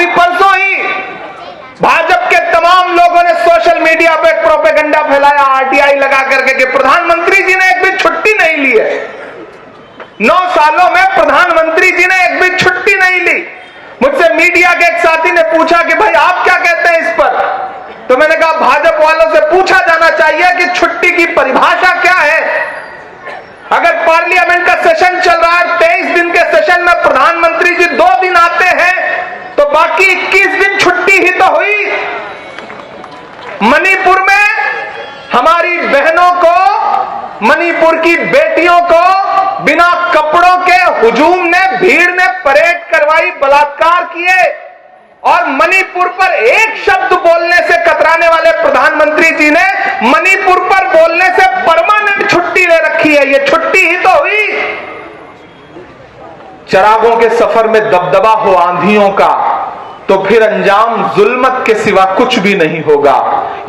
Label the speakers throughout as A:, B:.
A: अभी परसों ही भाजपा के तमाम लोगों ने सोशल मीडिया पे एक प्रोपेगेंडा फैलाया आरटीआई लगा करके कि प्रधानमंत्री जी ने एक भी छुट्टी नहीं ली है। 9 सालों में प्रधानमंत्री जी ने एक भी छुट्टी नहीं ली। मुझसे मीडिया के एक साथी ने पूछा कि भाई आप क्या कहते हैं इस पर, तो मैंने कहा भाजपा वालों से पूछा जाना चाहिए कि छुट्टी की परिभाषा क्या है। अगर पार्लियामेंट का सेशन चल रहा है, 23 दिन के सेशन में प्रधानमंत्री जी 2 दिन आते हैं तो बाकी 21 दिन छुट्टी ही तो हुई। मणिपुर में हमारी बहनों को, मणिपुर की बेटियों को बिना कपड़ों के हुजूम ने, भीड़ ने परेड करवाई, बलात्कार किए और मणिपुर पर एक शब्द बोलने से कतराने वाले प्रधानमंत्री जी ने मणिपुर पर बोलने से परमानेंट छुट्टी ले रखी है। ये छुट्टी ही तो हुई। चिरागों के सफर में दबदबा हो आंधियों का तो फिर अंजाम जुल्मत के सिवा कुछ भी नहीं होगा।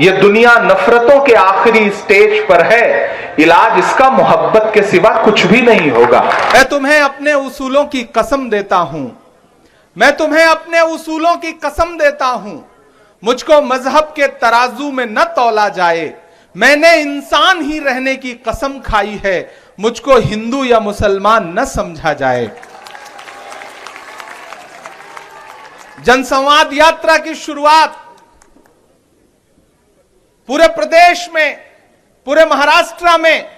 A: यह दुनिया नफरतों के आखिरी स्टेज पर है, इलाज इसका मोहब्बत के सिवा कुछ भी नहीं होगा।
B: मैं तुम्हें अपने उसूलों की कसम देता हूं, मैं तुम्हें अपने उसूलों की कसम देता हूं, मुझको मजहब के तराजू में न तौला जाए। मैंने इंसान ही रहने की कसम खाई है, मुझको हिंदू या मुसलमान न समझा जाए। जनसंवाद यात्रा की शुरुआत पूरे प्रदेश में, पूरे महाराष्ट्र में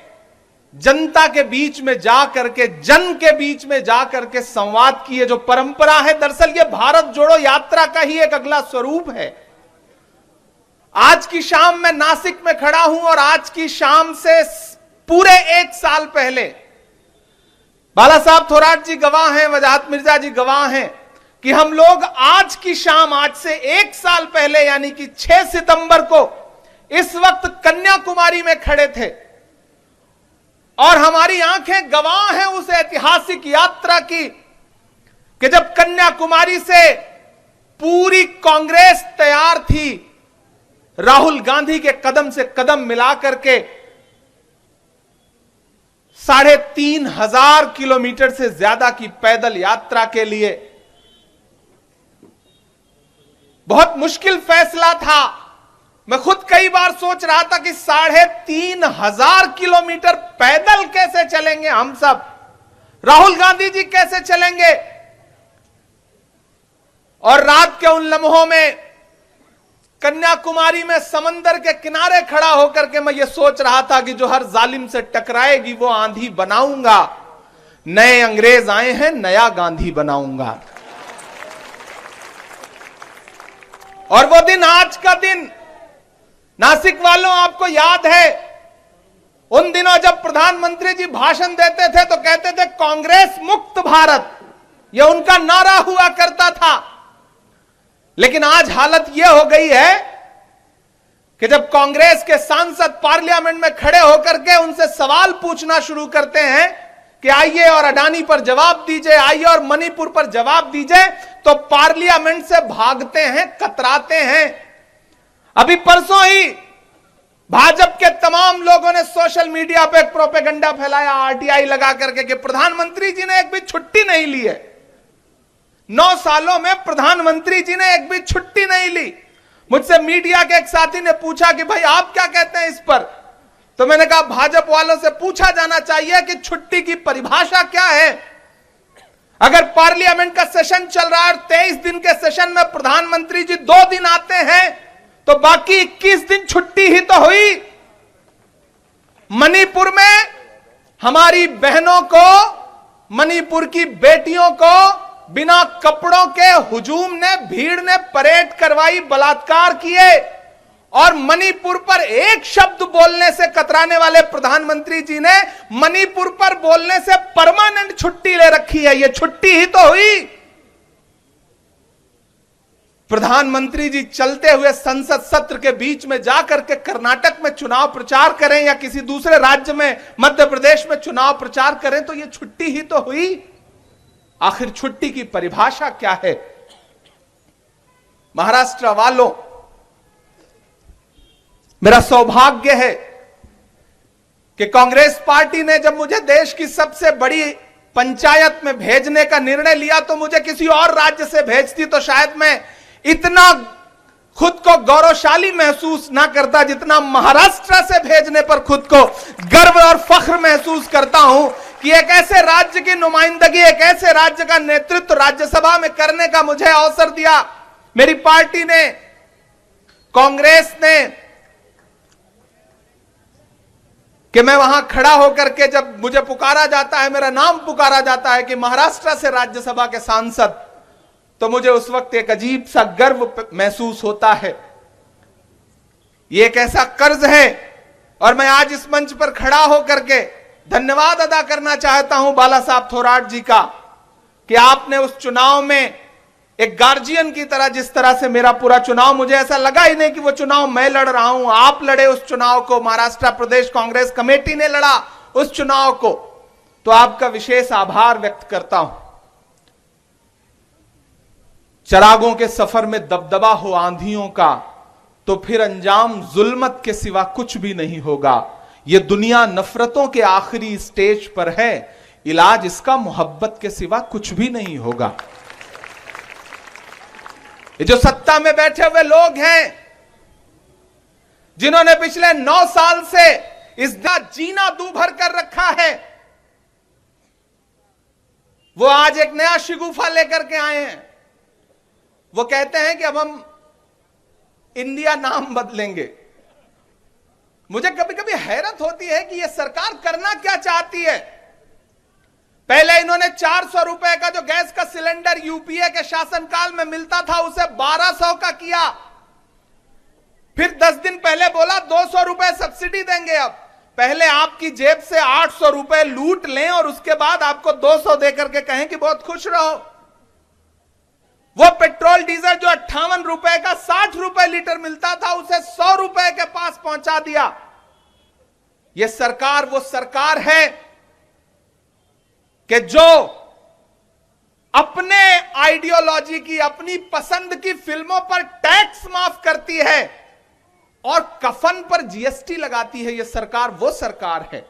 B: जनता के बीच में जा करके, जन के बीच में जा करके संवाद की ये जो परंपरा है, दरअसल ये भारत जोड़ो यात्रा का ही एक अगला स्वरूप है। आज की शाम मैं नासिक में खड़ा हूं और आज की शाम से पूरे 1 साल पहले बाला साहब थोराट जी गवाह हैं, वजाहत मिर्जा जी गवाह हैं कि हम लोग आज की शाम, आज से 1 साल पहले यानी कि 6 सितंबर को इस वक्त कन्याकुमारी में खड़े थे और हमारी आंखें गवाह हैं उस ऐतिहासिक यात्रा की कि जब कन्याकुमारी से पूरी कांग्रेस तैयार थी राहुल गांधी के कदम से कदम मिला करके 3,500 किलोमीटर से ज्यादा की पैदल यात्रा के लिए। बहुत मुश्किल फैसला था। मैं खुद कई बार सोच रहा था कि 3,500 किलोमीटर पैदल कैसे चलेंगे हम सब, राहुल गांधी जी कैसे चलेंगे। और रात के उन लम्हों में कन्याकुमारी में समंदर के किनारे खड़ा होकर के मैं ये सोच रहा था कि जो हर जालिम से टकराएगी वो आंधी बनाऊंगा। नए अंग्रेज आए हैं, नया गांधी बनाऊंगा। और वो दिन, आज का दिन, नासिक वालों आपको याद है उन दिनों जब प्रधानमंत्री जी भाषण देते थे तो कहते थे कांग्रेस मुक्त भारत, यह उनका नारा हुआ करता था। लेकिन आज हालत यह हो गई है कि जब कांग्रेस के सांसद पार्लियामेंट में खड़े होकर के उनसे सवाल पूछना शुरू करते हैं कि आइए और अडानी पर जवाब दीजिए, आइए और मणिपुर पर जवाब दीजिए, तो पार्लियामेंट से भागते हैं, कतराते हैं। अभी परसों ही भाजपा के तमाम लोगों ने सोशल मीडिया पे एक प्रोपेगेंडा फैलाया आरटीआई लगा करके कि प्रधानमंत्री जी ने एक भी छुट्टी नहीं ली है। 9 सालों में प्रधानमंत्री जी ने एक भी छुट्टी नहीं ली। मुझसे मीडिया के एक साथी ने पूछा कि भाई आप क्या कहते हैं इस पर, तो मैंने कहा भाजपा वालों से पूछा जाना चाहिए कि छुट्टी की परिभाषा क्या है। अगर पार्लियामेंट का सेशन चल रहा है और 23 दिन के सेशन में प्रधानमंत्री जी 2 दिन आते हैं तो बाकी 21 दिन छुट्टी ही तो हुई। मणिपुर में हमारी बहनों को, मणिपुर की बेटियों को बिना कपड़ों के हुजूम ने, भीड़ ने परेड करवाई, बलात्कार किए और मणिपुर पर एक शब्द बोलने से कतराने वाले प्रधानमंत्री जी ने मणिपुर पर बोलने से परमानेंट छुट्टी ले रखी है। यह छुट्टी ही तो हुई। प्रधानमंत्री जी चलते हुए संसद सत्र के बीच में जाकर के कर्नाटक में चुनाव प्रचार करें या किसी दूसरे राज्य में, मध्य प्रदेश में चुनाव प्रचार करें तो यह छुट्टी ही तो हुई। आखिर छुट्टी की परिभाषा क्या है? महाराष्ट्र वालों, मेरा सौभाग्य है कि कांग्रेस पार्टी ने जब मुझे देश की सबसे बड़ी पंचायत में भेजने का निर्णय लिया तो मुझे किसी और राज्य से भेजती तो शायद मैं इतना खुद को गौरवशाली महसूस ना करता जितना महाराष्ट्र से भेजने पर खुद को गर्व और फख्र महसूस करता हूं कि एक ऐसे राज्य की नुमाइंदगी, एक ऐसे राज्य का नेतृत्व राज्यसभा में करने का मुझे अवसर दिया मेरी पार्टी ने, कांग्रेस ने, कि मैं वहां खड़ा होकर के जब मुझे पुकारा जाता है, मेरा नाम पुकारा जाता है कि महाराष्ट्र से राज्यसभा के सांसद, तो मुझे उस वक्त एक अजीब सा गर्व महसूस होता है। ये एक ऐसा कर्ज है और मैं आज इस मंच पर खड़ा होकर के धन्यवाद अदा करना चाहता हूं बाला साहब थोराट जी का कि आपने उस चुनाव में एक गार्जियन की तरह, जिस तरह से मेरा पूरा चुनाव, मुझे ऐसा लगा ही नहीं कि वो चुनाव मैं लड़ रहा हूं, आप लड़े उस चुनाव को, महाराष्ट्र प्रदेश कांग्रेस कमेटी ने लड़ा उस चुनाव को, तो आपका विशेष आभार व्यक्त करता हूं। चरागों के सफर में दबदबा हो आंधियों का, तो फिर अंजाम जुल्मत के सिवा कुछ भी नहीं होगा। यह दुनिया नफरतों के आखिरी स्टेज पर है, इलाज इसका मोहब्बत के सिवा कुछ भी नहीं होगा। ये जो सत्ता में बैठे हुए लोग हैं, जिन्होंने पिछले 9 साल से इस जीना दूभर कर रखा है, वो आज एक नया शिगुफा लेकर के आए हैं। वो कहते हैं कि अब हम इंडिया नाम बदलेंगे। मुझे कभी कभी हैरत होती है कि यह सरकार करना क्या चाहती है। पहले इन्होंने 400 रुपए का जो गैस का सिलेंडर यूपीए के शासनकाल में मिलता था उसे 1200 का किया। फिर 10 दिन पहले बोला 200 रुपए सब्सिडी देंगे। अब पहले आपकी जेब से 800 रुपए लूट लें और उसके बाद आपको 200 देकर के कहें कि बहुत खुश रहो। वो पेट्रोल डीजल जो 58 रुपए का 60 रुपए लीटर मिलता था उसे 100 रुपए के पास पहुंचा दिया। यह सरकार वो सरकार है कि जो अपने आइडियोलॉजी की, अपनी पसंद की फिल्मों पर टैक्स माफ करती है और कफन पर जीएसटी लगाती है। यह सरकार वो सरकार है।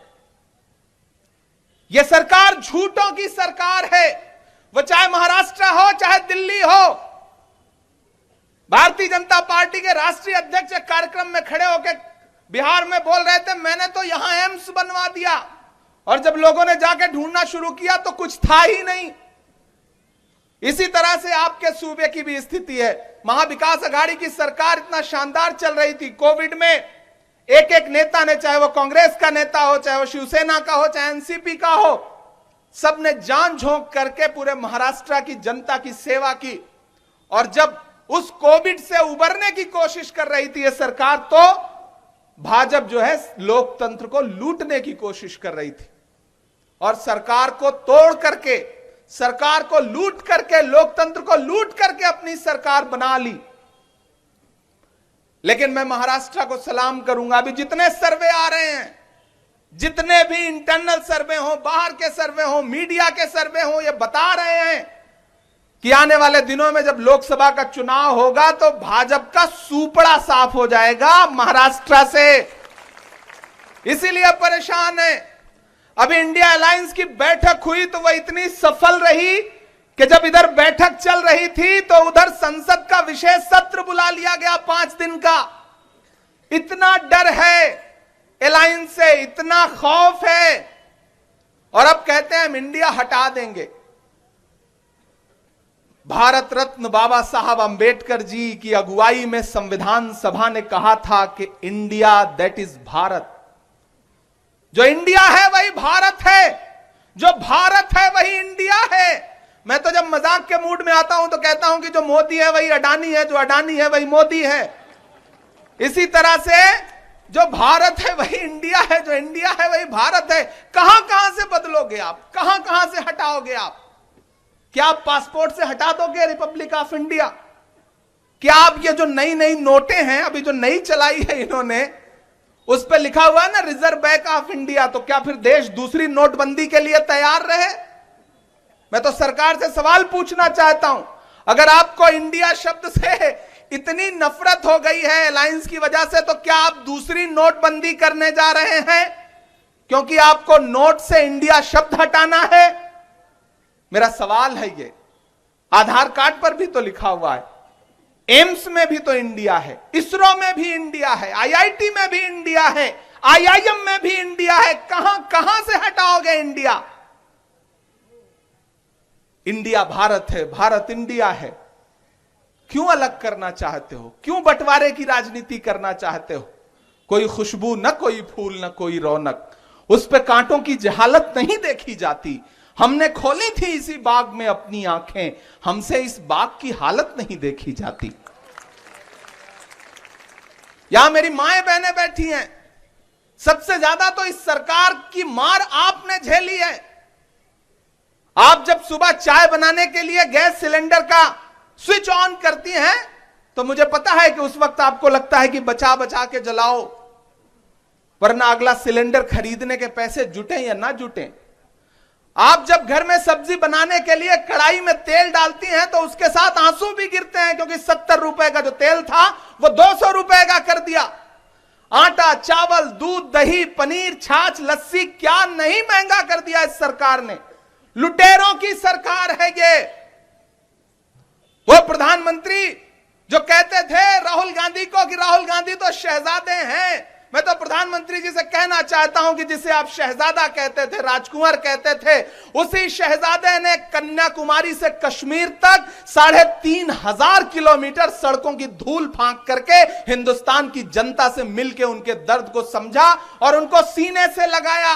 B: यह सरकार झूठों की सरकार है। वो चाहे महाराष्ट्र हो चाहे दिल्ली हो। भारतीय जनता पार्टी के राष्ट्रीय अध्यक्ष एक कार्यक्रम में खड़े होकर बिहार में बोल रहे थे, मैंने तो यहां एम्स बनवा दिया, और जब लोगों ने जाकर ढूंढना शुरू किया तो कुछ था ही नहीं। इसी तरह से आपके सूबे की भी स्थिति है। महाविकास अघाड़ी की सरकार इतना शानदार चल रही थी। कोविड में एक एक नेता ने, चाहे वो कांग्रेस का नेता हो, चाहे वो शिवसेना का हो, चाहे एनसीपी का हो, सबने जान झोंक करके पूरे महाराष्ट्र की जनता की सेवा की। और जब उस कोविड से उबरने की कोशिश कर रही थी ये सरकार, तो भाजपा जो है लोकतंत्र को लूटने की कोशिश कर रही थी और सरकार को तोड़ करके, सरकार को लूट करके, लोकतंत्र को लूट करके अपनी सरकार बना ली। लेकिन मैं महाराष्ट्र को सलाम करूंगा। अभी जितने सर्वे आ रहे हैं, जितने भी इंटरनल सर्वे हो, बाहर के सर्वे हो, मीडिया के सर्वे हो, ये बता रहे हैं कि आने वाले दिनों में जब लोकसभा का चुनाव होगा तो भाजपा का सूपड़ा साफ हो जाएगा महाराष्ट्र से। इसीलिए परेशान है। अभी इंडिया अलायंस की बैठक हुई तो वह इतनी सफल रही कि जब इधर बैठक चल रही थी तो उधर संसद का विशेष सत्र बुला लिया गया 5 दिन का। इतना डर है अलायंस से, इतना खौफ है, और अब कहते हैं हम इंडिया हटा देंगे। भारत रत्न बाबा साहब अंबेडकर जी की अगुवाई में संविधान सभा ने कहा था कि इंडिया दैट इज भारत। जो इंडिया है वही भारत है, जो भारत है वही इंडिया है। मैं तो जब मजाक के मूड में आता हूं तो कहता हूं कि जो मोदी है वही अडानी है, जो अडानी है वही मोदी है। इसी तरह से जो भारत है वही इंडिया है, जो इंडिया है वही भारत है। कहां कहां से बदलोगे आप, कहां कहां से हटाओगे आप? क्या आप पासपोर्ट से हटा दोगे रिपब्लिक ऑफ इंडिया? क्या आप ये जो नई नई नोटें हैं, अभी जो नई चलाई है इन्होंने, उस पर लिखा हुआ है ना रिजर्व बैंक ऑफ इंडिया, तो क्या फिर देश दूसरी नोटबंदी के लिए तैयार रहे? मैं तो सरकार से सवाल पूछना चाहता हूं, अगर आपको इंडिया शब्द से इतनी नफरत हो गई है अलायंस की वजह से, तो क्या आप दूसरी नोटबंदी करने जा रहे हैं क्योंकि आपको नोट से इंडिया शब्द हटाना है? मेरा सवाल है ये, आधार कार्ड पर भी तो लिखा हुआ है, एम्स में भी तो इंडिया है, इसरो में भी इंडिया है, आईआईटी में भी इंडिया है, आईआईएम में भी इंडिया है। कहां कहां से हटाओगे इंडिया? इंडिया भारत है, भारत इंडिया है। क्यों अलग करना चाहते हो? क्यों बंटवारे की राजनीति करना चाहते हो? कोई खुशबू न कोई फूल न कोई रौनक, उस पे कांटों की जहालत नहीं देखी जाती। हमने खोली थी इसी बाग में अपनी आंखें, हमसे इस बाग की हालत नहीं देखी जाती। यहां मेरी माएं बहनें बैठी हैं, सबसे ज्यादा तो इस सरकार की मार आपने झेली है। आप जब सुबह चाय बनाने के लिए गैस सिलेंडर का स्विच ऑन करती हैं तो मुझे पता है कि उस वक्त आपको लगता है कि बचा बचा के जलाओ, वरना अगला सिलेंडर खरीदने के पैसे जुटे या ना जुटे। आप जब घर में सब्जी बनाने के लिए कढ़ाई में तेल डालती हैं तो उसके साथ आंसू भी गिरते हैं, क्योंकि 70 रुपए का जो तेल था वो 200 रुपए का कर दिया। आटा, चावल, दूध, दही, पनीर, छाछ, लस्सी, क्या नहीं महंगा कर दिया इस सरकार ने। लुटेरों की सरकार है ये। वो प्रधानमंत्री जो कहते थे राहुल गांधी को कि राहुल गांधी तो शहजादे हैं, मैं तो प्रधानमंत्री जी से कहना चाहता हूं कि जिसे आप शहजादा कहते थे, राजकुमार कहते थे, उसी शहजादे ने कन्याकुमारी से कश्मीर तक 3500 किलोमीटर सड़कों की धूल फांक करके हिंदुस्तान की जनता से मिलकर उनके दर्द को समझा और उनको सीने से लगाया।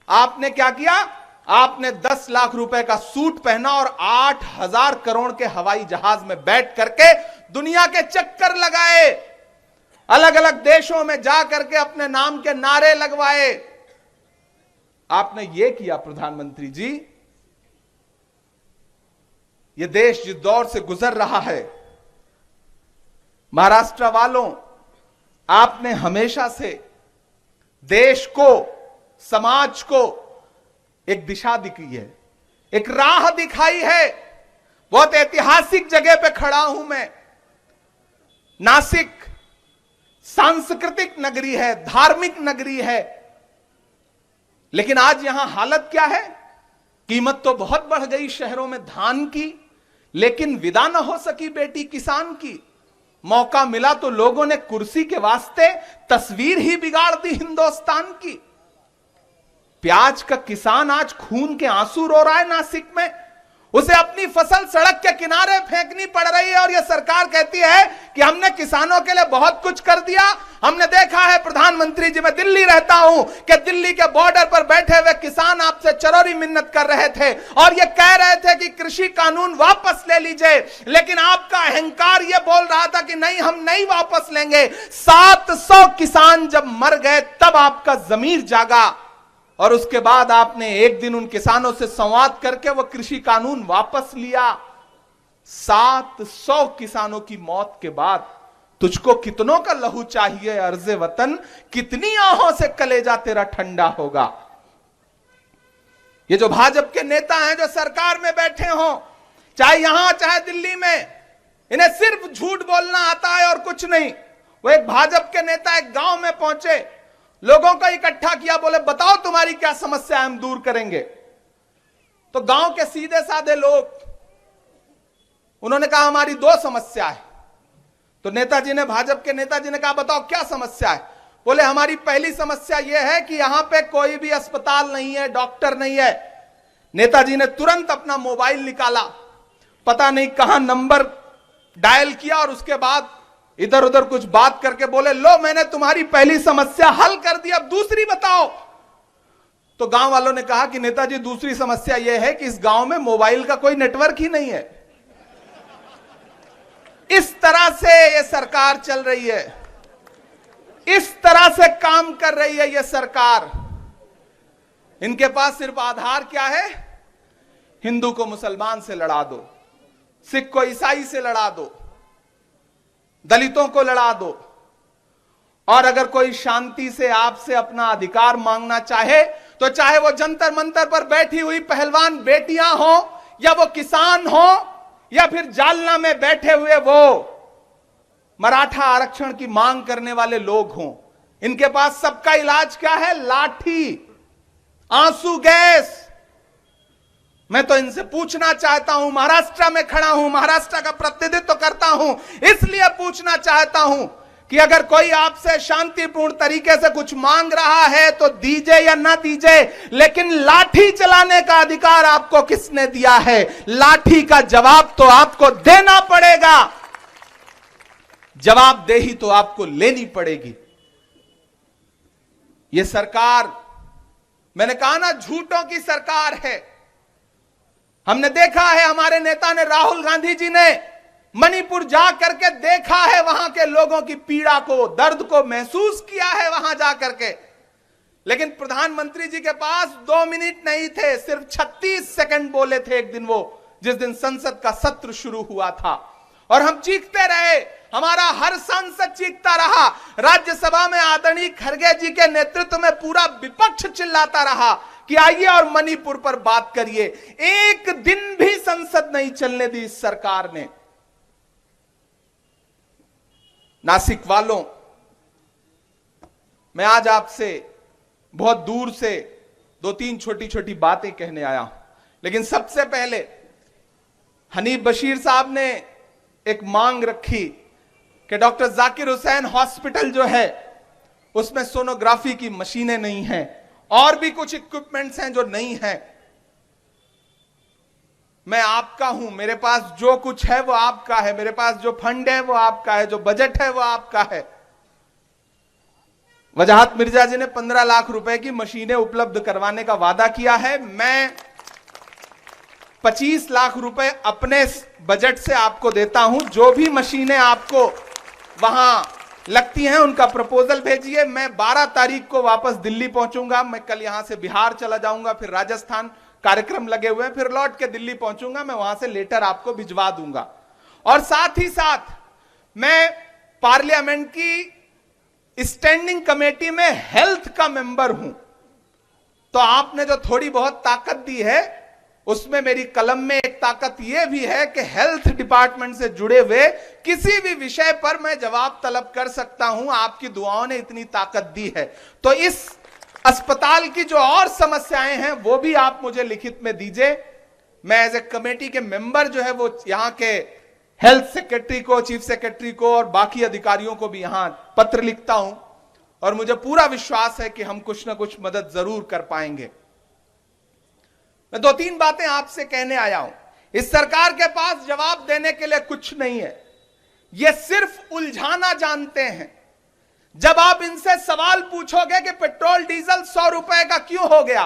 B: आपने क्या किया? आपने 10 लाख रुपए का सूट पहना और 8000 करोड़ के हवाई जहाज में बैठ करके दुनिया के चक्कर लगाए, अलग अलग देशों में जा करके अपने नाम के नारे लगवाए। आपने ये किया प्रधानमंत्री जी। ये देश जिस दौर से गुजर रहा है, महाराष्ट्र वालों, आपने हमेशा से देश को, समाज को एक दिशा दिखाई है, एक राह दिखाई है। बहुत ऐतिहासिक जगह पे खड़ा हूं मैं। नासिक सांस्कृतिक नगरी है, धार्मिक नगरी है, लेकिन आज यहां हालत क्या है? कीमत तो बहुत बढ़ गई शहरों में धान की, लेकिन विदा न हो सकी बेटी किसान की। मौका मिला तो लोगों ने कुर्सी के वास्ते तस्वीर ही बिगाड़ दी हिंदुस्तान की। प्याज का किसान आज खून के आंसू रो रहा है नासिक में, उसे अपनी फसल सड़क के किनारे फेंकनी पड़ रही है और यह सरकार कहती है कि हमने किसानों के लिए बहुत कुछ कर दिया। हमने देखा है प्रधानमंत्री जी, मैं दिल्ली रहता हूं, कि दिल्ली के बॉर्डर पर बैठे हुए किसान आपसे चरौरी मिन्नत कर रहे थे और यह कह रहे थे कि कृषि कानून वापस ले लीजिए, लेकिन आपका अहंकार यह बोल रहा था कि नहीं, हम नहीं वापस लेंगे। 700 किसान जब मर गए तब आपका जमीर जागा और उसके बाद आपने एक दिन उन किसानों से संवाद करके वो कृषि कानून वापस लिया। 700 किसानों की मौत के बाद तुझको कितनों का लहू चाहिए अर्ज़े वतन, कितनी आहों से कलेजा तेरा ठंडा होगा। ये जो भाजपा के नेता हैं जो सरकार में बैठे हों, चाहे यहां चाहे दिल्ली में, इन्हें सिर्फ झूठ बोलना आता है और कुछ नहीं। वो एक भाजपा के नेता एक गांव में पहुंचे, लोगों को इकट्ठा किया, बोले बताओ तुम्हारी क्या समस्या है, हम दूर करेंगे। तो गांव के सीधे साधे लोग, उन्होंने कहा हमारी 2 समस्या है। तो नेताजी ने, भाजपा के नेताजी ने कहा बताओ क्या समस्या है। बोले हमारी पहली समस्या यह है कि यहां पे कोई भी अस्पताल नहीं है, डॉक्टर नहीं है। नेताजी ने तुरंत अपना मोबाइल निकाला, पता नहीं कहां नंबर डायल किया और उसके बाद इधर उधर कुछ बात करके बोले लो मैंने तुम्हारी पहली समस्या हल कर दी, अब दूसरी बताओ। तो गांव वालों ने कहा कि नेताजी दूसरी समस्या यह है कि इस गांव में मोबाइल का कोई नेटवर्क ही नहीं है। इस तरह से यह सरकार चल रही है, इस तरह से काम कर रही है यह सरकार। इनके पास सिर्फ आधार क्या है? हिंदू को मुसलमान से लड़ा दो, सिख को ईसाई से लड़ा दो, दलितों को लड़ा दो, और अगर कोई शांति से आपसे अपना अधिकार मांगना चाहे तो चाहे वो जंतर मंतर पर बैठी हुई पहलवान बेटियां हो, या वो किसान हो, या फिर जालना में बैठे हुए वो मराठा आरक्षण की मांग करने वाले लोग हों, इनके पास सबका इलाज क्या है? लाठी, आंसू गैस। मैं तो इनसे पूछना चाहता हूं, महाराष्ट्र में खड़ा हूं, महाराष्ट्र का प्रतिनिधित्व करता हूं, इसलिए पूछना चाहता हूं कि अगर कोई आपसे शांतिपूर्ण तरीके से कुछ मांग रहा है तो दीजिए या ना दीजिए, लेकिन लाठी चलाने का अधिकार आपको किसने दिया है? लाठी का जवाब तो आपको देना पड़ेगा, जवाबदेही तो आपको लेनी पड़ेगी। यह सरकार, मैंने कहा ना, झूठों की सरकार है। हमने देखा है, हमारे नेता ने, राहुल गांधी जी ने मणिपुर जा करके देखा है, वहां के लोगों की पीड़ा को, दर्द को महसूस किया है वहां जा करके। लेकिन प्रधानमंत्री जी के पास 2 मिनट नहीं थे, सिर्फ 36 सेकंड बोले थे एक दिन वो, जिस दिन संसद का सत्र शुरू हुआ था। और हम चीखते रहे, हमारा हर सांसद चीखता रहा, राज्यसभा में आदरणीय खड़गे जी के नेतृत्व में पूरा विपक्ष चिल्लाता रहा कि आइए और मणिपुर पर बात करिए। एक दिन भी संसद नहीं चलने दी इस सरकार ने। नासिक वालों, मैं आज आपसे बहुत दूर से 2-3 छोटी छोटी बातें कहने आया हूं, लेकिन सबसे पहले हनीफ बशीर साहब ने एक मांग रखी कि डॉक्टर जाकिर हुसैन हॉस्पिटल जो है उसमें सोनोग्राफी की मशीनें नहीं हैं, और भी कुछ इक्विपमेंट्स हैं जो नहीं हैं। मैं आपका हूं, मेरे पास जो कुछ है वो आपका है, मेरे पास जो फंड है वो आपका है, जो बजट है वो आपका है। वजाहत मिर्जा जी ने 15 लाख रुपए की मशीनें उपलब्ध करवाने का वादा किया है। मैं 25 लाख रुपए अपने बजट से आपको देता हूं। जो भी मशीनें आपको वहां लगती हैं उनका प्रपोजल भेजिए। मैं 12 तारीख को वापस दिल्ली पहुंचूंगा। मैं कल यहां से बिहार चला जाऊंगा, फिर राजस्थान कार्यक्रम लगे हुए हैं, फिर लौट के दिल्ली पहुंचूंगा। मैं वहां से लेटर आपको भिजवा दूंगा। और साथ ही साथ मैं पार्लियामेंट की स्टैंडिंग कमेटी में हेल्थ का मेंबर हूं, तो आपने जो थोड़ी बहुत ताकत दी है उसमें मेरी कलम में एक ताकत यह भी है कि हेल्थ डिपार्टमेंट से जुड़े हुए किसी भी विषय पर मैं जवाब तलब कर सकता हूं। आपकी दुआओं ने इतनी ताकत दी है, तो इस अस्पताल की जो और समस्याएं हैं वो भी आप मुझे लिखित में दीजिए। मैं एज ए कमेटी के मेंबर जो है वो यहां के हेल्थ सेक्रेटरी को, चीफ सेक्रेटरी को और बाकी अधिकारियों को भी यहां पत्र लिखता हूं, और मुझे पूरा विश्वास है कि हम कुछ ना कुछ मदद जरूर कर पाएंगे। मैं 2-3 बातें आपसे कहने आया हूं। इस सरकार के पास जवाब देने के लिए कुछ नहीं है, ये सिर्फ उलझाना जानते हैं। जब आप इनसे सवाल पूछोगे कि पेट्रोल डीजल 100 रुपए का क्यों हो गया,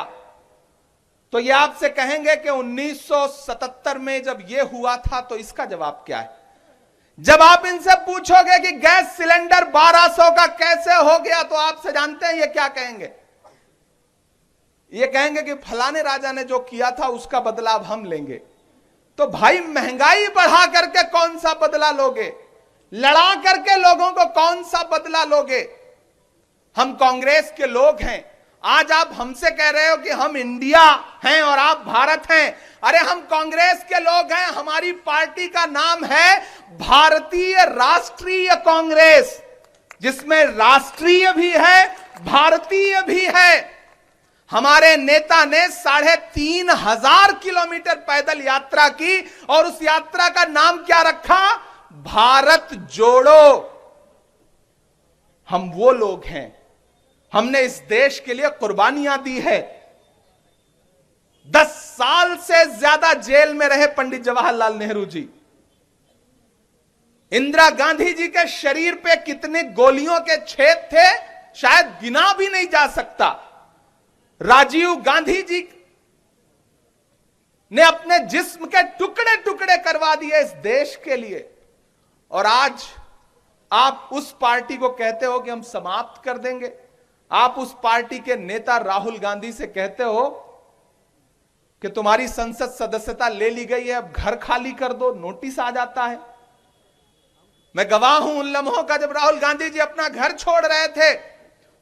B: तो ये आपसे कहेंगे कि 1977 में जब ये हुआ था, तो इसका जवाब क्या है। जब आप इनसे पूछोगे कि गैस सिलेंडर 1200 का कैसे हो गया, तो आपसे जानते हैं ये क्या कहेंगे। ये कहेंगे कि फलाने राजा ने जो किया था उसका बदला अब हम लेंगे। तो भाई, महंगाई बढ़ा करके कौन सा बदला लोगे? लड़ा करके लोगों को कौन सा बदला लोगे? हम कांग्रेस के लोग हैं। आज आप हमसे कह रहे हो कि हम इंडिया हैं और आप भारत हैं। अरे, हम कांग्रेस के लोग हैं। हमारी पार्टी का नाम है भारतीय राष्ट्रीय कांग्रेस, जिसमें राष्ट्रीय भी है, भारतीय भी है। हमारे नेता ने 3500 किलोमीटर पैदल यात्रा की, और उस यात्रा का नाम क्या रखा? भारत जोड़ो। हम वो लोग हैं, हमने इस देश के लिए कुर्बानियां दी है। 10 साल से ज्यादा जेल में रहे पंडित जवाहरलाल नेहरू जी। इंदिरा गांधी जी के शरीर पे कितने गोलियों के छेद थे, शायद गिना भी नहीं जा सकता। राजीव गांधी जी ने अपने जिस्म के टुकड़े टुकड़े करवा दिए इस देश के लिए, और आज आप उस पार्टी को कहते हो कि हम समाप्त कर देंगे। आप उस पार्टी के नेता राहुल गांधी से कहते हो कि तुम्हारी संसद सदस्यता ले ली गई है, अब घर खाली कर दो, नोटिस आ जाता है। मैं गवाह हूं उन लम्हों का जब राहुल गांधी जी अपना घर छोड़ रहे थे।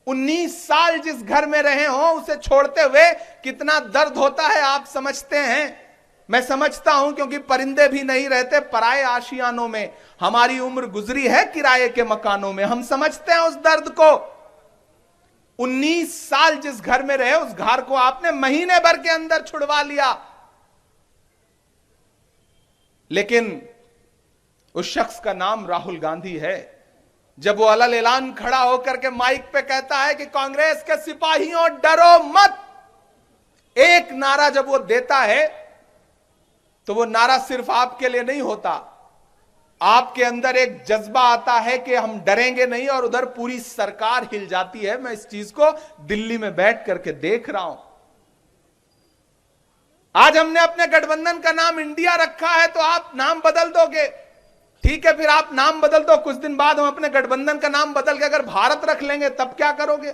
B: 19 साल जिस घर में रहे हो, उसे छोड़ते हुए कितना दर्द होता है आप समझते हैं। मैं समझता हूं, क्योंकि परिंदे भी नहीं रहते पराए आशियानों में। हमारी उम्र गुजरी है किराए के मकानों में, हम समझते हैं उस दर्द को। 19 साल जिस घर में रहे, उस घर को आपने महीने भर के अंदर छुड़वा लिया। लेकिन उस शख्स का नाम राहुल गांधी है। जब वो अलल ऐलान खड़ा होकर के माइक पे कहता है कि कांग्रेस के सिपाहियों डरो मत, एक नारा जब वो देता है तो वो नारा सिर्फ आपके लिए नहीं होता, आपके अंदर एक जज्बा आता है कि हम डरेंगे नहीं, और उधर पूरी सरकार हिल जाती है। मैं इस चीज को दिल्ली में बैठ करके देख रहा हूं। आज हमने अपने गठबंधन का नाम इंडिया रखा है, तो आप नाम बदल दोगे, ठीक है, फिर आप नाम बदल दो, कुछ दिन बाद हम अपने गठबंधन का नाम बदल के अगर भारत रख लेंगे तब क्या करोगे?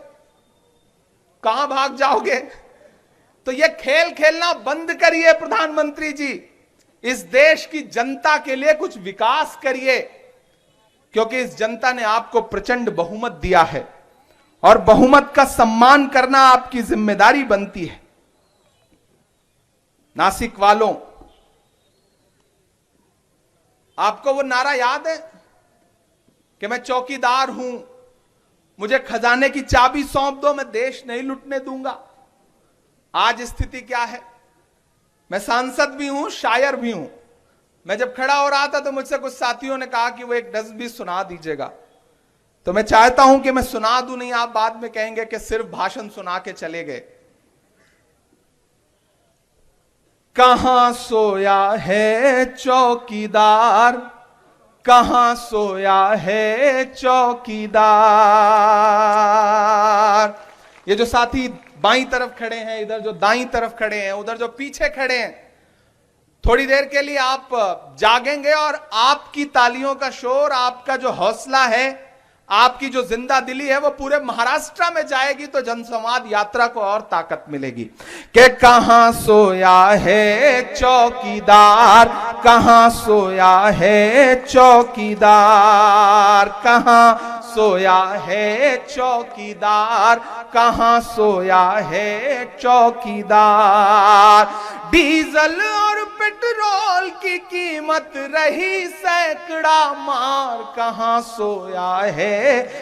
B: कहां भाग जाओगे? तो ये खेल खेलना बंद करिए प्रधानमंत्री जी। इस देश की जनता के लिए कुछ विकास करिए, क्योंकि इस जनता ने आपको प्रचंड बहुमत दिया है और बहुमत का सम्मान करना आपकी जिम्मेदारी बनती है। नासिक वालों, आपको वो नारा याद है कि मैं चौकीदार हूं, मुझे खजाने की चाबी सौंप दो, मैं देश नहीं लुटने दूंगा। आज स्थिति क्या है? मैं सांसद भी हूं, शायर भी हूं। मैं जब खड़ा हो रहा था तो मुझसे कुछ साथियों ने कहा कि वो एक नज्म भी सुना दीजिएगा, तो मैं चाहता हूं कि मैं सुना दूं, नहीं आप बाद में कहेंगे कि सिर्फ भाषण सुना के चले गए। कहां सोया है चौकीदार, कहां सोया है चौकीदार। ये जो साथी बाईं तरफ खड़े हैं, इधर जो दाईं तरफ खड़े हैं, उधर जो पीछे खड़े हैं, थोड़ी देर के लिए आप जागेंगे और आपकी तालियों का शोर, आपका जो हौसला है, आपकी जो जिंदा दिली है, वो पूरे महाराष्ट्र में जाएगी, तो जनसंवाद यात्रा को और ताकत मिलेगी। कि कहां सोया है चौकीदार, कहां सोया है चौकीदार, कहां सोया है चौकीदार, कहां सोया है चौकीदार। डीजल और पेट्रोल की कीमत रही सैकड़ा मार, कहां सोया है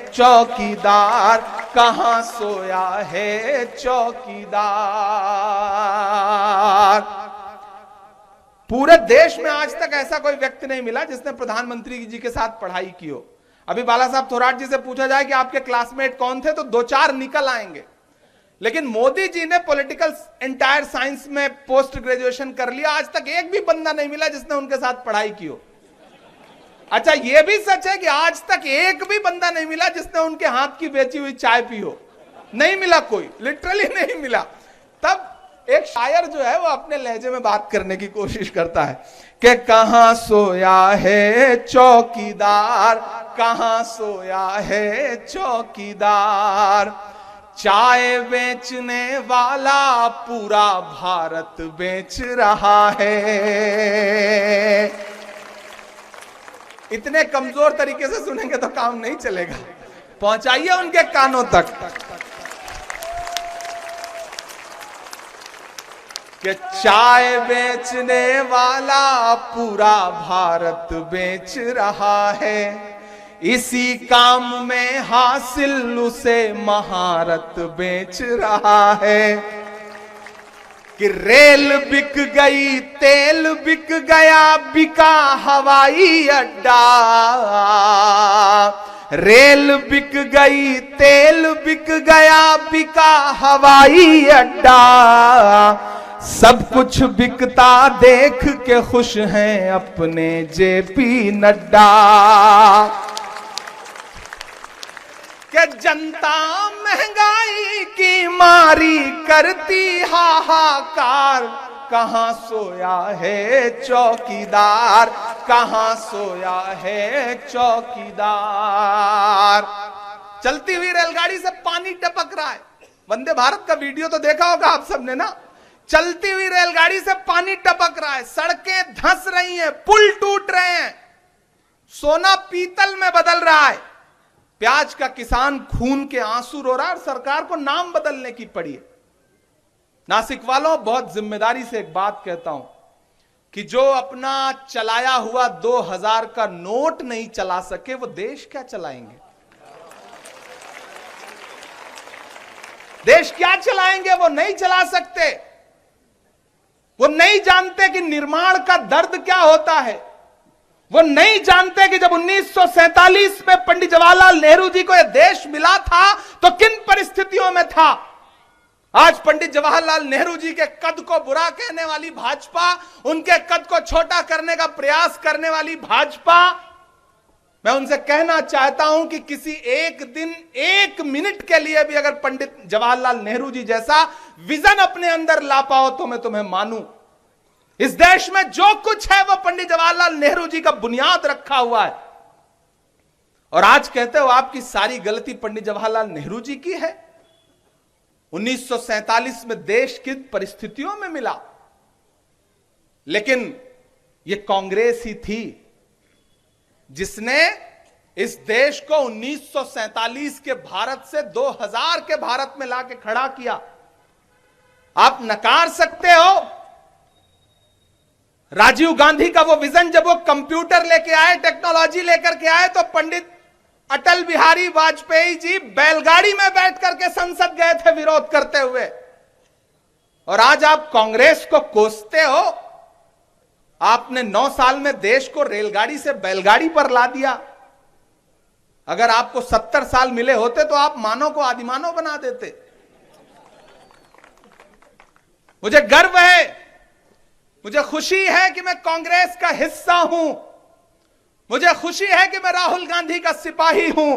B: चौकीदार, कहां सोया है चौकीदार। पूरे देश में आज तक ऐसा कोई व्यक्ति नहीं मिला जिसने प्रधानमंत्री जी के साथ पढ़ाई की हो। अभी बाला साहब थोराट जी से पूछा जाए कि आपके क्लासमेट कौन थे, तो 2-4 निकल आएंगे। लेकिन मोदी जी ने पॉलिटिकल एंटायर साइंस में पोस्ट ग्रेजुएशन कर लिया, आज तक एक भी बंदा नहीं मिला जिसने उनके साथ पढ़ाई की हो। अच्छा, यह भी सच है कि आज तक एक भी बंदा नहीं मिला जिसने उनके हाथ की बेची हुई चाय पी हो। नहीं मिला कोई, लिटरली नहीं मिला। तब एक शायर जो है वो अपने लहजे में बात करने की कोशिश करता है कि कहां सोया है चौकीदार, कहां सोया है चौकीदार। चाय बेचने वाला पूरा भारत बेच रहा है। इतने कमजोर तरीके से सुनेंगे तो काम नहीं चलेगा, पहुंचाइए उनके कानों तक कि चाय बेचने वाला पूरा भारत बेच रहा है। इसी काम में हासिल उसे महारत बेच रहा है। कि रेल बिक गई, तेल बिक गया, बिका हवाई अड्डा। रेल बिक गई, तेल बिक गया, बिका हवाई अड्डा। सब कुछ बिकता देख के खुश हैं अपने जेपी नड्डा। कि जनता महंगाई की मारी करती हाहाकार, कहां सोया है चौकीदार, कहां सोया है चौकीदार। चलती हुई रेलगाड़ी से पानी टपक रहा है। वंदे भारत का वीडियो तो देखा होगा आप सबने ना। चलती हुई रेलगाड़ी से पानी टपक रहा है, सड़कें धंस रही हैं, पुल टूट रहे हैं, सोना पीतल में बदल रहा है। प्याज का किसान खून के आंसू रो रहा है और सरकार को नाम बदलने की पड़ी है। नासिक वालों, बहुत जिम्मेदारी से एक बात कहता हूं कि जो अपना चलाया हुआ 2000 का नोट नहीं चला सके, वो देश क्या चलाएंगे? देश क्या चलाएंगे? वो नहीं चला सकते। वो नहीं जानते कि निर्माण का दर्द क्या होता है। वो नहीं जानते कि जब 1947 में पंडित जवाहरलाल नेहरू जी को यह देश मिला था तो किन परिस्थितियों में था। आज पंडित जवाहरलाल नेहरू जी के कद को बुरा कहने वाली भाजपा, उनके कद को छोटा करने का प्रयास करने वाली भाजपा, मैं उनसे कहना चाहता हूं कि किसी एक दिन, एक मिनट के लिए भी अगर पंडित जवाहरलाल नेहरू जी जैसा विजन अपने अंदर ला पाओ तो मैं तुम्हें मानूं। इस देश में जो कुछ है वो पंडित जवाहरलाल नेहरू जी का बुनियाद रखा हुआ है। और आज कहते हो आपकी सारी गलती पंडित जवाहरलाल नेहरू जी की है। 1947 में देश किन परिस्थितियों में मिला, लेकिन यह कांग्रेस ही थी जिसने इस देश को 1947 के भारत से 2000 के भारत में लाके खड़ा किया। आप नकार सकते हो राजीव गांधी का वो विजन, जब वो कंप्यूटर लेके आए, टेक्नोलॉजी लेकर के आए, तो पंडित अटल बिहारी वाजपेयी जी बैलगाड़ी में बैठ करके संसद गए थे विरोध करते हुए। और आज आप कांग्रेस को कोसते हो। आपने 9 साल में देश को रेलगाड़ी से बैलगाड़ी पर ला दिया। अगर आपको 70 साल मिले होते तो आप मानव को आदिमानव बना देते। मुझे गर्व है, मुझे खुशी है कि मैं कांग्रेस का हिस्सा हूं। मुझे खुशी है कि मैं राहुल गांधी का सिपाही हूं।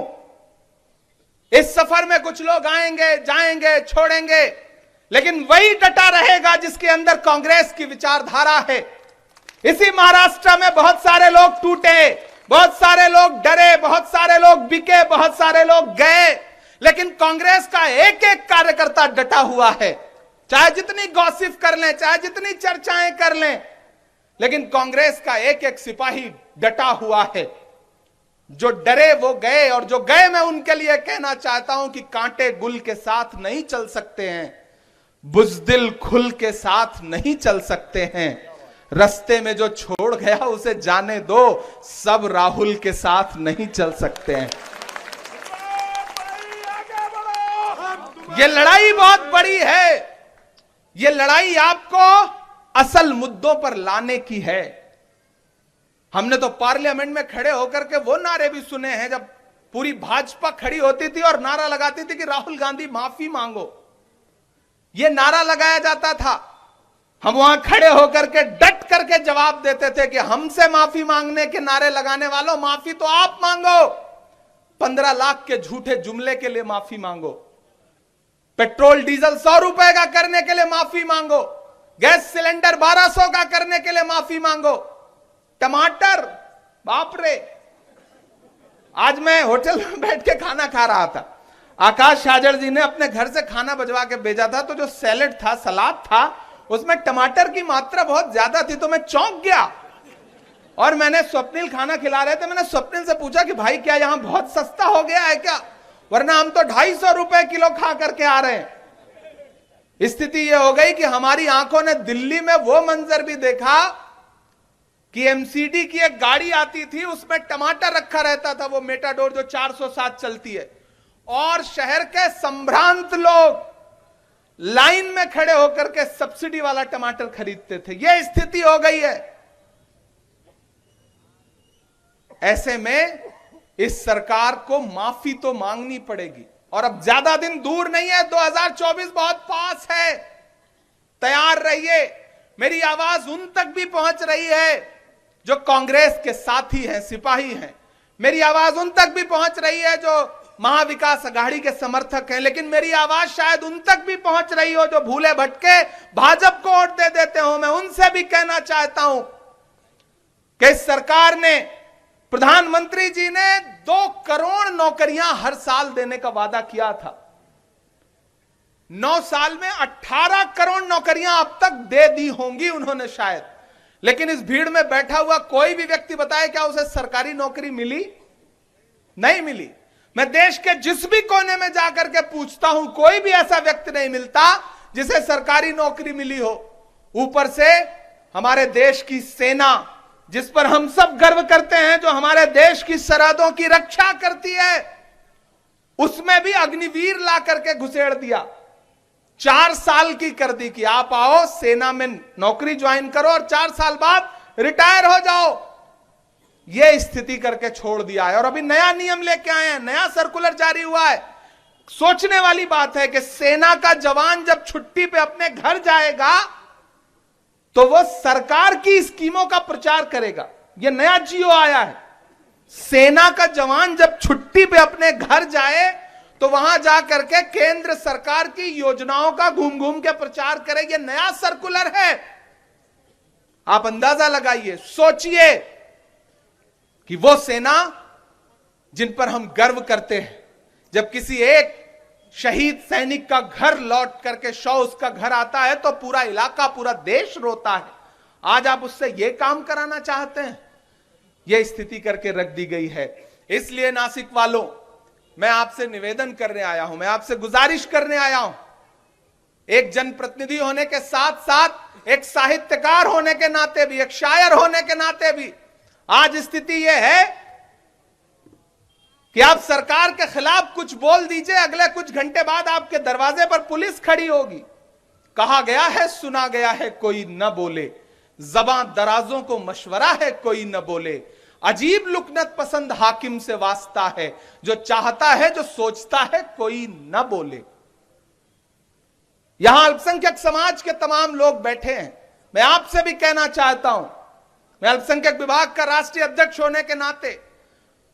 B: इस सफर में कुछ लोग आएंगे, जाएंगे, छोड़ेंगे, लेकिन वही डटा रहेगा जिसके अंदर कांग्रेस की विचारधारा है। इसी महाराष्ट्र में बहुत सारे लोग टूटे, बहुत सारे लोग डरे, बहुत सारे लोग बिके, बहुत सारे लोग गए, लेकिन कांग्रेस का एक एक कार्यकर्ता डटा हुआ है। चाहे जितनी गॉसिप कर लें, चाहे जितनी चर्चाएं कर लें, लेकिन कांग्रेस का एक एक सिपाही डटा हुआ है। जो डरे वो गए, और जो गए मैं उनके लिए कहना चाहता हूं कि कांटे गुल के साथ नहीं चल सकते हैं, बुज़दिल खुल के साथ नहीं चल सकते हैं। रास्ते में जो छोड़ गया उसे जाने दो, सब राहुल के साथ नहीं चल सकते हैं। ये लड़ाई बहुत बड़ी है। ये लड़ाई आपको असल मुद्दों पर लाने की है। हमने तो पार्लियामेंट में खड़े होकर के वो नारे भी सुने हैं जब पूरी भाजपा खड़ी होती थी और नारा लगाती थी कि राहुल गांधी माफी मांगो। ये नारा लगाया जाता था। हम वहां खड़े होकर के डट करके जवाब देते थे कि हमसे माफी मांगने के नारे लगाने वालों, माफी तो आप मांगो। 15 लाख के झूठे जुमले के लिए माफी मांगो। पेट्रोल डीजल 100 रुपए का करने के लिए माफी मांगो। गैस सिलेंडर 1200 का करने के लिए माफी मांगो। टमाटर, बाप रे, आज मैं होटल में बैठ के खाना खा रहा था। आकाश शाजर जी ने अपने घर से खाना भिजवा के भेजा था, तो जो सैलेड था, सलाद था, उसमें टमाटर की मात्रा बहुत ज्यादा थी, तो मैं चौंक गया। और मैंने स्वप्निल खाना खिला रहे थे, मैंने स्वप्निल से पूछा कि भाई क्या यहां बहुत सस्ता हो गया है क्या, वरना हम तो 250 रुपए किलो खा करके आ रहे हैं। स्थिति यह हो गई कि हमारी आंखों ने दिल्ली में वो मंजर भी देखा कि एमसीडी की एक गाड़ी आती थी, उसमें टमाटर रखा रहता था, वो मेटाडोर जो 407 चलती है, और शहर के संभ्रांत लोग लाइन में खड़े होकर के सब्सिडी वाला टमाटर खरीदते थे। यह स्थिति हो गई है। ऐसे में इस सरकार को माफी तो मांगनी पड़ेगी, और अब ज्यादा दिन दूर नहीं है, 2024 बहुत पास है। तैयार रहिए। मेरी आवाज उन तक भी पहुंच रही है जो कांग्रेस के साथी हैं, सिपाही हैं। मेरी आवाज उन तक भी पहुंच रही है जो महाविकास अघाड़ी के समर्थक हैं, लेकिन मेरी आवाज शायद उन तक भी पहुंच रही हो जो भूले भटके भाजपा को वोट दे देते हो। मैं उनसे भी कहना चाहता हूं कि इस सरकार ने, प्रधानमंत्री जी ने 2 करोड़ नौकरियां हर साल देने का वादा किया था। 9 साल में 18 करोड़ नौकरियां अब तक दे दी होंगी उन्होंने शायद, लेकिन इस भीड़ में बैठा हुआ कोई भी व्यक्ति बताए क्या उसे सरकारी नौकरी मिली? नहीं मिली। मैं देश के जिस भी कोने में जाकर के पूछता हूं, कोई भी ऐसा व्यक्ति नहीं मिलता जिसे सरकारी नौकरी मिली हो। ऊपर से हमारे देश की सेना, जिस पर हम सब गर्व करते हैं, जो हमारे देश की सरहदों की रक्षा करती है, उसमें भी अग्निवीर ला करके घुसेड़ दिया। 4 साल की कर दी कि आप आओ सेना में नौकरी ज्वाइन करो और 4 साल बाद रिटायर हो जाओ। यह स्थिति करके छोड़ दिया है और अभी नया नियम लेके आए हैं, नया सर्कुलर जारी हुआ है। सोचने वाली बात है कि सेना का जवान जब छुट्टी पे अपने घर जाएगा तो वो सरकार की स्कीमों का प्रचार करेगा। यह नया जियो आया है। सेना का जवान जब छुट्टी पे अपने घर जाए तो वहां जाकर के केंद्र सरकार की योजनाओं का घूम घूम के प्रचार करे। यह नया सर्कुलर है। आप अंदाजा लगाइए, सोचिए कि वो सेना जिन पर हम गर्व करते हैं, जब किसी एक शहीद सैनिक का घर लौट करके शव उसका घर आता है तो पूरा इलाका, पूरा देश रोता है। आज आप उससे यह काम कराना चाहते हैं। यह स्थिति करके रख दी गई है। इसलिए नासिक वालों, मैं आपसे निवेदन करने आया हूं, मैं आपसे गुजारिश करने आया हूं। एक जनप्रतिनिधि होने के साथ साथ एक साहित्यकार होने के नाते भी, एक शायर होने के नाते भी आज स्थिति यह है कि आप सरकार के खिलाफ कुछ बोल दीजिए, अगले कुछ घंटे बाद आपके दरवाजे पर पुलिस खड़ी होगी। कहा गया है, सुना गया है, कोई न बोले, ज़बां दराजों को मशवरा है, कोई न बोले, अजीब लुकनत पसंद हाकिम से वास्ता है, जो चाहता है, जो सोचता है, कोई न बोले। यहां अल्पसंख्यक समाज के तमाम लोग बैठे हैं। मैं आपसे भी कहना चाहता हूं, मैं अल्पसंख्यक विभाग का राष्ट्रीय अध्यक्ष होने के नाते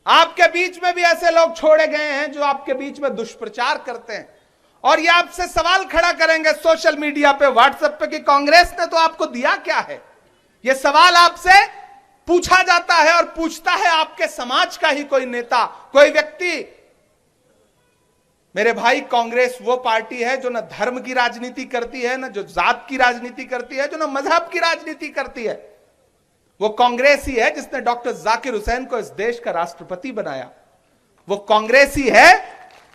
B: आपके बीच में भी ऐसे लोग छोड़े गए हैं जो आपके बीच में दुष्प्रचार करते हैं और ये आपसे सवाल खड़ा करेंगे सोशल मीडिया पे, व्हाट्सएप पे कि कांग्रेस ने तो आपको दिया क्या है। यह सवाल आपसे पूछा जाता है और पूछता है आपके समाज का ही कोई नेता, कोई व्यक्ति। मेरे भाई, कांग्रेस वो पार्टी है जो न धर्म की राजनीति करती है, न जो जात की राजनीति करती है, जो न मजहब की राजनीति करती है। वो कांग्रेस ही है जिसने डॉक्टर जाकिर हुसैन को इस देश का राष्ट्रपति बनाया। वो कांग्रेस ही है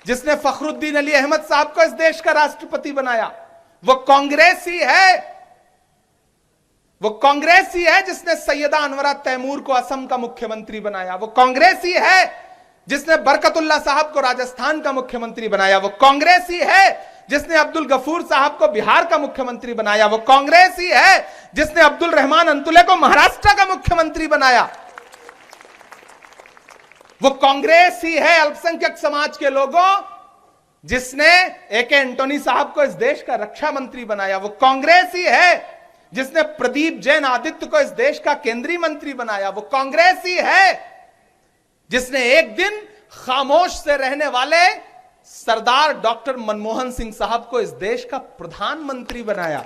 B: जिसने फखरुद्दीन अली अहमद साहब को इस देश का राष्ट्रपति बनाया। वो कांग्रेस ही है जिसने सैयदा अनवरा तैमूर को असम का मुख्यमंत्री बनाया। वो कांग्रेस ही है जिसने बरकतुल्लाह साहब को राजस्थान का मुख्यमंत्री बनाया। वो कांग्रेस ही है जिसने अब्दुल गफूर साहब को बिहार का मुख्यमंत्री बनाया। वो कांग्रेस ही है जिसने अब्दुल रहमान अंतुले को महाराष्ट्र का मुख्यमंत्री बनाया। वो कांग्रेस ही है अल्पसंख्यक समाज के लोगों जिसने ए.के. एंटोनी साहब को इस देश का रक्षा मंत्री बनाया। वो कांग्रेस ही है जिसने प्रदीप जैन आदित्य को इस देश का केंद्रीय मंत्री बनाया। वो कांग्रेस ही है जिसने एक दिन खामोश से रहने वाले सरदार डॉक्टर मनमोहन सिंह साहब को इस देश का प्रधानमंत्री बनाया।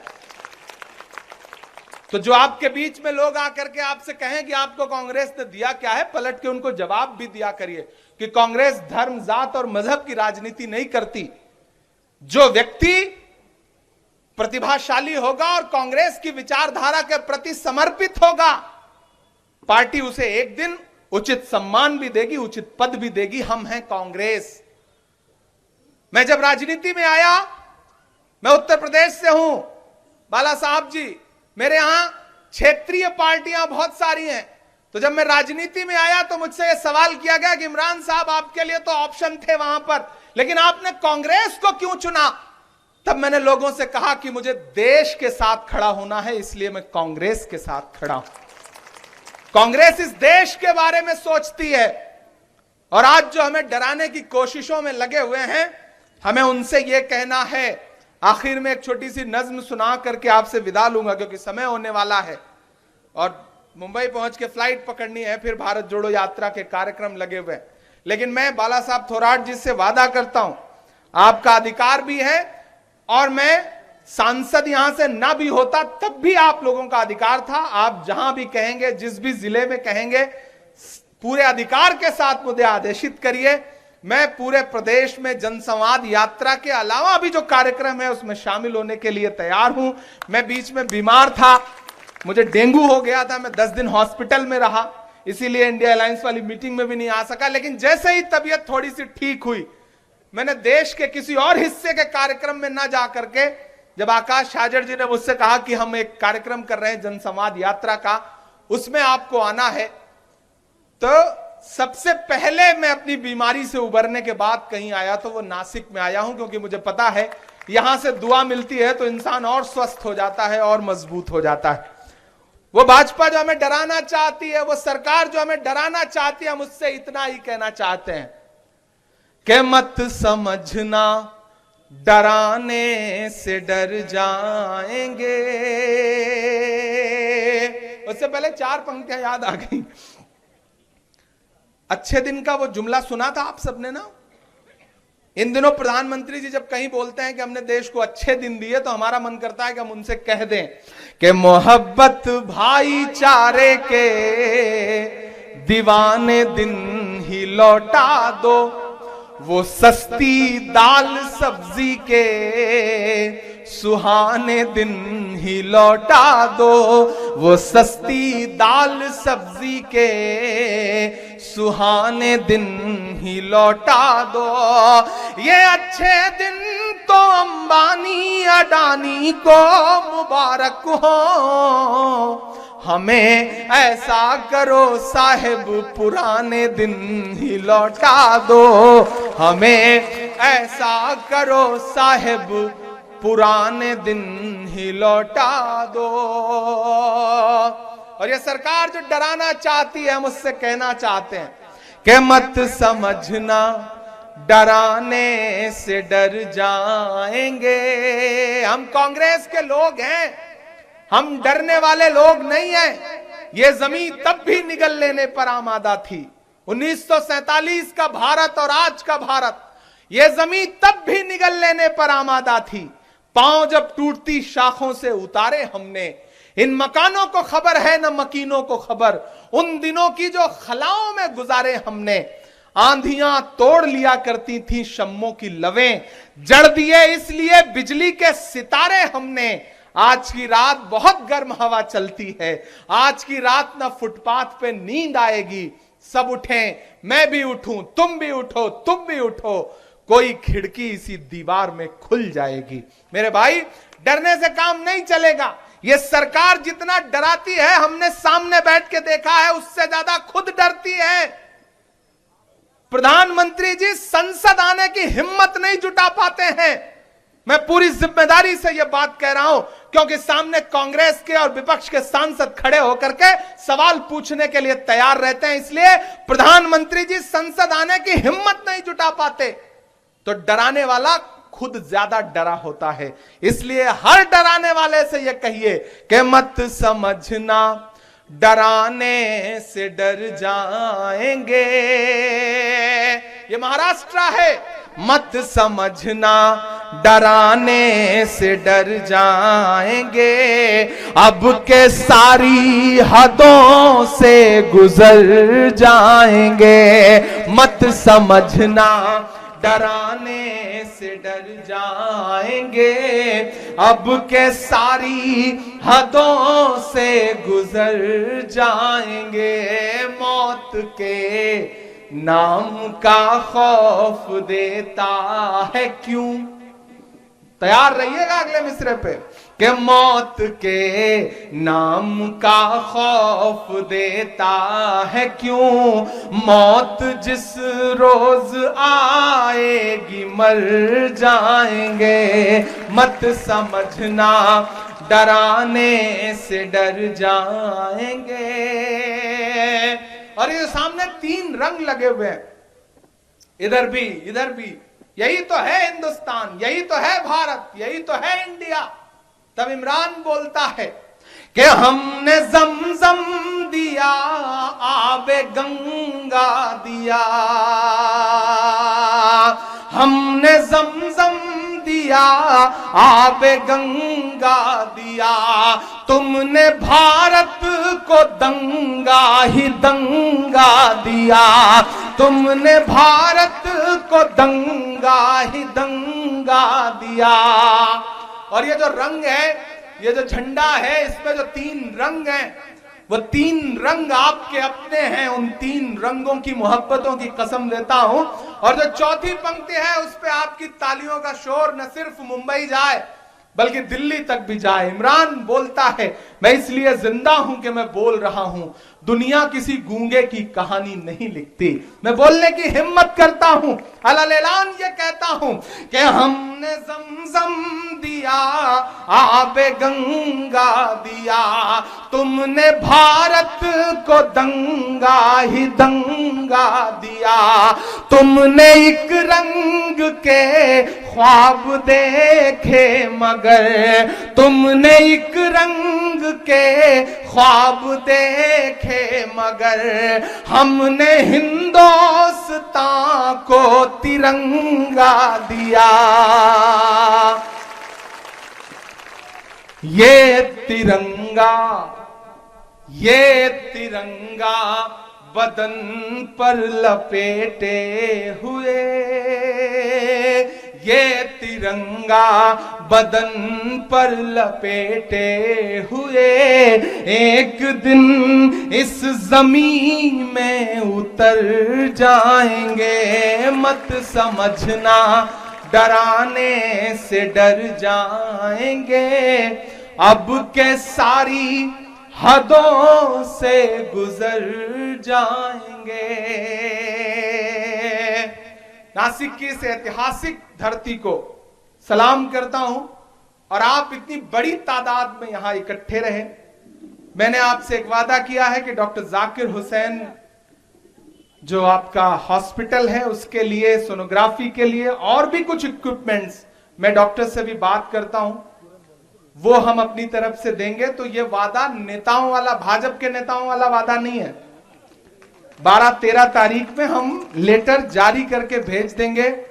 B: तो जो आपके बीच में लोग आकर के आपसे कहें कि आपको कांग्रेस ने दिया क्या है, पलट के उनको जवाब भी दिया करिए कि कांग्रेस धर्म, जात और मजहब की राजनीति नहीं करती। जो व्यक्ति प्रतिभाशाली होगा और कांग्रेस की विचारधारा के प्रति समर्पित होगा, पार्टी उसे एक दिन उचित सम्मान भी देगी, उचित पद भी देगी। हम हैं कांग्रेस। मैं जब राजनीति में आया, मैं उत्तर प्रदेश से हूं बाला साहब जी, मेरे यहां क्षेत्रीय पार्टियां बहुत सारी हैं। तो जब मैं राजनीति में आया तो मुझसे यह सवाल किया गया कि इमरान साहब, आपके लिए तो ऑप्शन थे वहां पर, लेकिन आपने कांग्रेस को क्यों चुना। तब मैंने लोगों से कहा कि मुझे देश के साथ खड़ा होना है, इसलिए मैं कांग्रेस के साथ खड़ा हूं। कांग्रेस इस देश के बारे में सोचती है और आज जो हमें डराने की कोशिशों में लगे हुए हैं, हमें उनसे यह कहना है। आखिर में एक छोटी सी नज्म सुना करके आपसे विदा लूंगा क्योंकि समय होने वाला है और मुंबई पहुंच के फ्लाइट पकड़नी है, फिर भारत जोड़ो यात्रा के कार्यक्रम लगे हुए हैं। लेकिन मैं बाला साहब थोराट जी से वादा करता हूं, आपका अधिकार भी है और मैं सांसद यहां से ना भी होता तब भी आप लोगों का अधिकार था। आप जहां भी कहेंगे, जिस भी जिले में कहेंगे, पूरे अधिकार के साथ मुझे आदेशित करिए। मैं पूरे प्रदेश में जनसंवाद यात्रा के अलावा भी जो कार्यक्रम है उसमें शामिल होने के लिए तैयार हूं। मैं बीच में बीमार था, मुझे डेंगू हो गया था, मैं 10 दिन हॉस्पिटल में रहा, इसीलिए इंडिया अलायंस वाली मीटिंग में भी नहीं आ सका। लेकिन जैसे ही तबीयत थोड़ी सी ठीक हुई, मैंने देश के किसी और हिस्से के कार्यक्रम में ना जा करके, जब आकाश हाजर जी ने मुझसे कहा कि हम एक कार्यक्रम कर रहे हैं जनसंवाद यात्रा का, उसमें आपको आना है, तो सबसे पहले मैं अपनी बीमारी से उबरने के बाद कहीं आया तो वो नासिक में आया हूं, क्योंकि मुझे पता है यहां से दुआ मिलती है तो इंसान और स्वस्थ हो जाता है और मजबूत हो जाता है। वो भाजपा जो हमें डराना चाहती है, वो सरकार जो हमें डराना चाहती है, हम उससे इतना ही कहना चाहते हैं कि मत समझना डराने से डर जाएंगे। उससे पहले 4 पंक्तियां याद आ गई। अच्छे दिन का वो जुमला सुना था आप सबने ना। इन दिनों प्रधानमंत्री जी जब कहीं बोलते हैं कि हमने देश को अच्छे दिन दिए, तो हमारा मन करता है कि हम उनसे कह दें कि मोहब्बत भाईचारे के दीवाने दिन ही लौटा दो, वो सस्ती दाल सब्जी के सुहाने दिन ही लौटा दो, वो सस्ती दाल सब्जी के सुहाने दिन ही लौटा दो। ये अच्छे दिन तो अंबानी अडानी को मुबारक हो, हमें ऐसा करो साहिब पुराने दिन ही लौटा दो, हमें ऐसा करो साहिब पुराने दिन ही लौटा दो। और ये सरकार जो डराना चाहती है, हम उससे कहना चाहते हैं कि मत समझना डराने से डर जाएंगे। हम कांग्रेस के लोग हैं, हम डरने वाले लोग नहीं हैं। ये जमीन तब भी निगल लेने पर आमादा थी। 1947 का भारत और आज का भारत, ये जमीन तब भी निगल लेने पर आमादा थी। पांव जब टूटती शाखों से उतारे हमने, इन मकानों को खबर है न मकीनों को खबर, उन दिनों की जो खलाओं में गुजारे हमने। आंधियां तोड़ लिया करती थी शम्मों की लवें, जड़ दिए इसलिए बिजली के सितारे हमने। आज की रात बहुत गर्म हवा चलती है, आज की रात ना फुटपाथ पे नींद आएगी। सब उठें, मैं भी उठूं, तुम भी उठो, तुम भी उठो, कोई खिड़की इसी दीवार में खुल जाएगी। मेरे भाई, डरने से काम नहीं चलेगा। ये सरकार जितना डराती है, हमने सामने बैठ के देखा है, उससे ज्यादा खुद डरती है। प्रधानमंत्री जी संसद आने की हिम्मत नहीं जुटा पाते हैं। मैं पूरी जिम्मेदारी से यह बात कह रहा हूं, क्योंकि सामने कांग्रेस के और विपक्ष के सांसद खड़े होकर के सवाल पूछने के लिए तैयार रहते हैं। इसलिए प्रधानमंत्री जी संसद आने की हिम्मत नहीं जुटा पाते, तो डराने वाला खुद ज्यादा डरा होता है। इसलिए हर डराने वाले से यह कहिए कि मत समझना डराने से डर जाएंगे। ये महाराष्ट्र है। मत समझना डराने से डर जाएंगे, अब के सारी हदों से गुजर जाएंगे। मत समझना डराने से डर जाएंगे, अब के सारी हदों से गुजर जाएंगे। मौत के नाम का खौफ देता है क्यों? तैयार रहिएगा अगले मिसरे पे कि मौत के नाम का खौफ देता है क्यों? मौत जिस रोज आएगी मर जाएंगे। मत समझना डराने से डर जाएंगे। और ये सामने 3 रंग लगे हुए हैं, इधर भी इधर भी। यही तो है हिंदुस्तान, यही तो है भारत, यही तो है इंडिया। तब इमरान बोलता है कि हमने जमजम दिया, आबे गंगा दिया, हमने जमजम दिया, आबे गंगा दिया। तुमने भारत को दंगा ही दंगा दिया, तुमने भारत को दंगा ही दंगा दिया। और ये जो रंग है, ये जो झंडा है, इसमें जो 3 रंग हैं, वो 3 रंग आपके अपने हैं। उन 3 रंगों की मोहब्बतों की कसम देता हूं। और जो 4थी पंक्ति है, उस पे आपकी तालियों का शोर न सिर्फ मुंबई जाए, बल्कि दिल्ली तक भी जाए। इमरान बोलता है, मैं इसलिए जिंदा हूं कि मैं बोल रहा हूं, दुनिया किसी गूंगे की कहानी नहीं लिखती। मैं बोलने की हिम्मत करता हूं, अलल ऐलान ये कहता हूं कि हमने जमजम दिया, आबे गंगा दिया, तुमने भारत को दंगा ही दंगा दिया। तुमने एक रंग के ख्वाब देखे मगर तुमने एक रंग के ख्वाब देखे मगर हमने हिंदुस्तान को तिरंगा दिया। ये तिरंगा बदन पर लपेटे हुए, ये तिरंगा बदन पर लपेटे हुए एक दिन इस जमीन में उतर जाएंगे। मत समझना डराने से डर जाएंगे, अब के सारी हदों से गुजर जाएंगे। नासिक की इस ऐतिहासिक धरती को सलाम करता हूं और आप इतनी बड़ी तादाद में यहां इकट्ठे रहे। मैंने आपसे एक वादा किया है कि डॉक्टर जाकिर हुसैन जो आपका हॉस्पिटल है उसके लिए, सोनोग्राफी के लिए और भी कुछ इक्विपमेंट्स मैं डॉक्टर से भी बात करता हूं, वो हम अपनी तरफ से देंगे। तो ये वादा नेताओं वाला, भाजपा के नेताओं वाला वादा नहीं है। 12-13 तारीख में हम लेटर जारी करके भेज देंगे।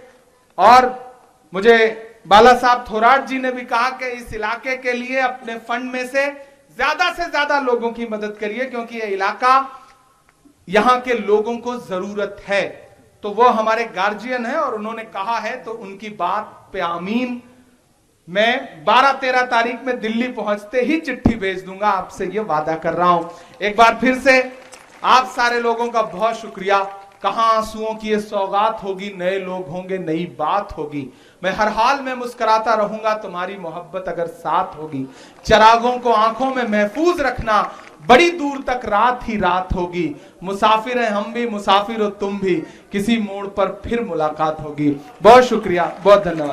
B: और मुझे बाला साहब थोराट जी ने भी कहा कि इस इलाके के लिए अपने फंड में से ज्यादा लोगों की मदद करिए, क्योंकि ये इलाका, यहां के लोगों को जरूरत है। तो वो हमारे गार्जियन है और उन्होंने कहा है, तो उनकी बात पे आमीन। मैं 12-13 तारीख में दिल्ली पहुंचते ही चिट्ठी भेज दूंगा, आपसे ये वादा कर रहा हूं। एक बार फिर से आप सारे लोगों का बहुत शुक्रिया। कहां आंसुओं की ये सौगात होगी, नए लोग होंगे, नई बात होगी। मैं हर हाल में मुस्कुराता रहूंगा, तुम्हारी मोहब्बत अगर साथ होगी। चिरागों को आंखों में महफूज रखना, बड़ी दूर तक रात ही रात होगी। मुसाफिर हैं हम भी, मुसाफिर हो तुम भी, किसी मोड़ पर फिर मुलाकात होगी। बहुत शुक्रिया, बहुत धन्यवाद।